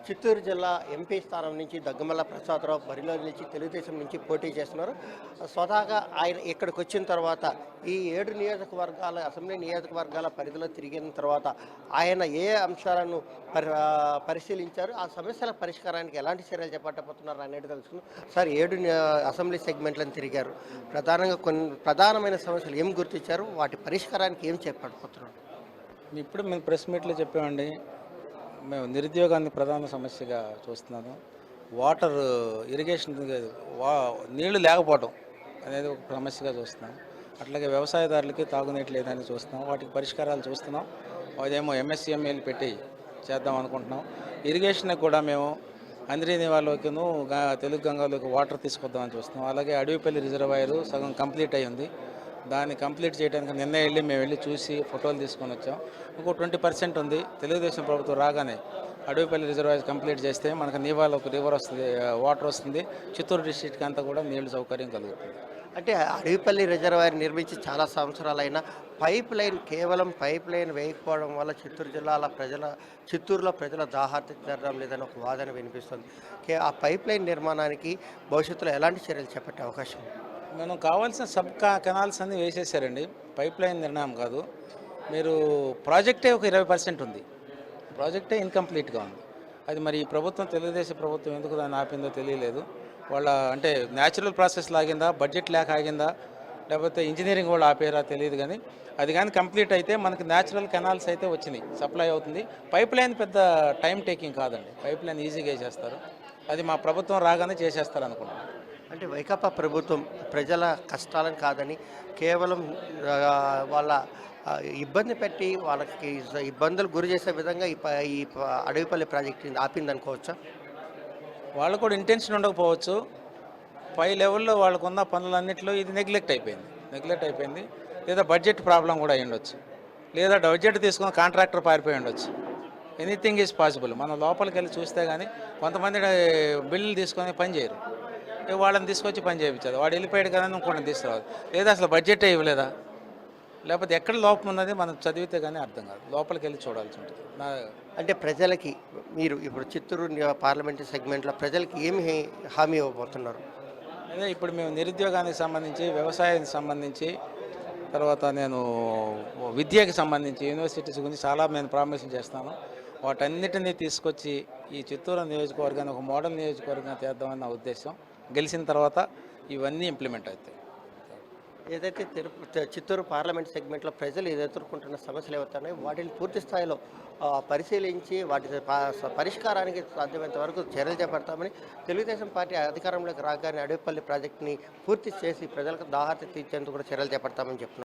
చిత్తూరు జిల్లా ఎంపీ స్థానం నుంచి దగ్గుమల్ల ప్రసాదరావు బరిలో నిలిచి తెలుగుదేశం నుంచి పోటీ చేస్తున్నారు. స్వతహాగా ఆయన ఇక్కడికి వచ్చిన తర్వాత ఈ 7 నియోజకవర్గాల అసెంబ్లీ నియోజకవర్గాల పరిధిలో తిరిగిన తర్వాత ఆయన ఏ అంశాలను పరిశీలించారు, ఆ సమస్యల పరిష్కారానికి ఎలాంటి చర్యలు చేపట్టబోతున్నారు అనేది తెలుసుకుందాం. సార్, 7 అసెంబ్లీ సెగ్మెంట్లను తిరిగారు. ప్రధానంగా కొన్ని ప్రధానమైన సమస్యలు ఏం గుర్తించారు, వాటి పరిష్కారానికి ఏం చేపట్టబోతున్నారు? ఇప్పుడు మేము ప్రెస్ మీట్లో చెప్పామండి. మేము నిరుద్యోగాన్ని ప్రధాన సమస్యగా చూస్తున్నాము. వాటర్ ఇరిగేషన్ నీళ్లు లేకపోవడం అనేది ఒక సమస్యగా చూస్తున్నాం. అట్లాగే వ్యవసాయదారులకి తాగునీటి లేదని చూస్తున్నాం. వాటికి పరిష్కారాలు చూస్తున్నాం. అదేమో ఎంఎస్ఎంఏలు పెట్టి చేద్దాం అనుకుంటున్నాం. ఇరిగేషన్కి కూడా మేము అంద్రీని వాళ్ళకిను తెలుగు గంగాలోకి వాటర్ తీసుకొద్దామని చూస్తున్నాం. అలాగే అడవిపల్లి రిజర్వాయర్ సగం కంప్లీట్ అయ్యి ఉంది. దాన్ని కంప్లీట్ చేయడానికి నిన్న మేము వెళ్ళి చూసి ఫోటోలు తీసుకొని వచ్చాం. ఇంకో 20% ఉంది. తెలుగుదేశం ప్రభుత్వం రాగానే అడవిపల్లి రిజర్వాయర్ కంప్లీట్ చేస్తే మనకు నీవాల ఒక రివర్ వస్తుంది, వాటర్ వస్తుంది. చిత్తూరు డిస్ట్రిక్ట్కి అంతా కూడా నీళ్ళు సౌకర్యం కలుగుతుంది. అంటే అడవిపల్లి రిజర్వాయర్ నిర్మించి చాలా సంవత్సరాలైనా కేవలం పైప్ లైన్ వేయకపోవడం వల్ల చిత్తూరులో ప్రజల దాహార్తి తీరడం లేదని ఒక వాదన వినిపిస్తుంది. ఆ పైప్ లైన్ నిర్మాణానికి భవిష్యత్తులో ఎలాంటి చర్యలు చేపట్టే అవకాశం ఉంది? మనం కావాల్సిన కెనాల్స్ అన్నీ వేసేసారండి. పైప్ లైన్ నిర్ణయం కాదు. మీరు ప్రాజెక్టే ఒక 20% ఉంది. ప్రాజెక్టే ఇన్కంప్లీట్గా ఉంది. అది మరి ఈ ప్రభుత్వం, తెలుగుదేశం ప్రభుత్వం ఎందుకు దాన్ని ఆపిందో తెలియలేదు. వాళ్ళ అంటే న్యాచురల్ ప్రాసెస్ లాగిందా, బడ్జెట్ లేక ఆగిందా, లేకపోతే ఇంజనీరింగ్ వాళ్ళు ఆపేరా తెలియదు. కానీ అది కానీ కంప్లీట్ అయితే మనకి న్యాచురల్ కెనాల్స్ అయితే వచ్చినాయి, సప్లై అవుతుంది. పైప్ లైన్ పెద్ద టైం టేకింగ్ కాదండి. పైప్ లైన్ ఈజీగా వేసేస్తారు. అది మా ప్రభుత్వం రాగానే చేసేస్తారు అనుకుంటున్నాను. అంటే వైకాపా ప్రభుత్వం ప్రజల కష్టాలను కాదని కేవలం వాళ్ళ ఇబ్బంది పెట్టి వాళ్ళకి ఇబ్బందులు గురి చేసే విధంగా ఈ అడవిపల్లి ప్రాజెక్టుని ఆపిందనుకోవచ్చా? వాళ్ళు కూడా ఇంటెన్షన్ ఉండకపోవచ్చు. పై లెవెల్లో వాళ్ళకున్న పనులన్నింటిలో ఇది నెగ్లెక్ట్ అయిపోయింది. లేదా బడ్జెట్ ప్రాబ్లం కూడా అయి ఉండొచ్చు. లేదా బడ్జెట్ తీసుకుని కాంట్రాక్టర్ పారిపోయి ఉండొచ్చు. Anything is possible. మనం లోపలికి వెళ్ళి చూస్తే కానీ కొంతమంది బిల్లులు తీసుకొని పని చేయరు. వాళ్ళని తీసుకొచ్చి పని చేయించారు. వాడు వెళ్ళిపోయాడు కదా ఇంకోటి తీసుకురావాలి. లేదా అసలు బడ్జెటే ఇవ్వలేదా, లేకపోతే ఎక్కడ లోపం ఉన్నది మనం చదివితే కానీ అర్థం కాదు. లోపలికి వెళ్ళి చూడాల్సి ఉంటుంది. అంటే ప్రజలకి మీరు ఇప్పుడు చిత్తూరు పార్లమెంటరీ సెగ్మెంట్లో ప్రజలకి ఏమి హామీ ఇవ్వబోతున్నారు? అదే ఇప్పుడు మేము నిరుద్యోగానికి సంబంధించి, వ్యవసాయానికి సంబంధించి, తర్వాత నేను విద్యకి సంబంధించి, యూనివర్సిటీస్ గురించి చాలా నేను ప్రామిసులు చేస్తాను. వాటన్నిటినీ తీసుకొచ్చి ఈ చిత్తూరు నియోజకవర్గాన్ని ఒక మోడల్ నియోజకవర్గంగా చేద్దామని నా ఉద్దేశం. గెలిచిన తర్వాత ఇవన్నీ ఇంప్లిమెంట్ అవుతాయి. ఏదైతే చిత్తూరు పార్లమెంట్ సెగ్మెంట్లో ప్రజలు ఎదుర్కొంటున్న సమస్యలు ఏవైతున్నాయో వాటిని పూర్తి స్థాయిలో పరిశీలించి వాటి పరిష్కారానికి సాధ్యమైనంత వరకు చర్యలు చేపడతామని, తెలుగుదేశం పార్టీ అధికారంలోకి రాగానే అడవిపల్లి ప్రాజెక్టుని పూర్తి చేసి ప్రజలకు దాహార్తి తీర్చేందుకు కూడా చర్యలు చేపడతామని చెప్తున్నారు.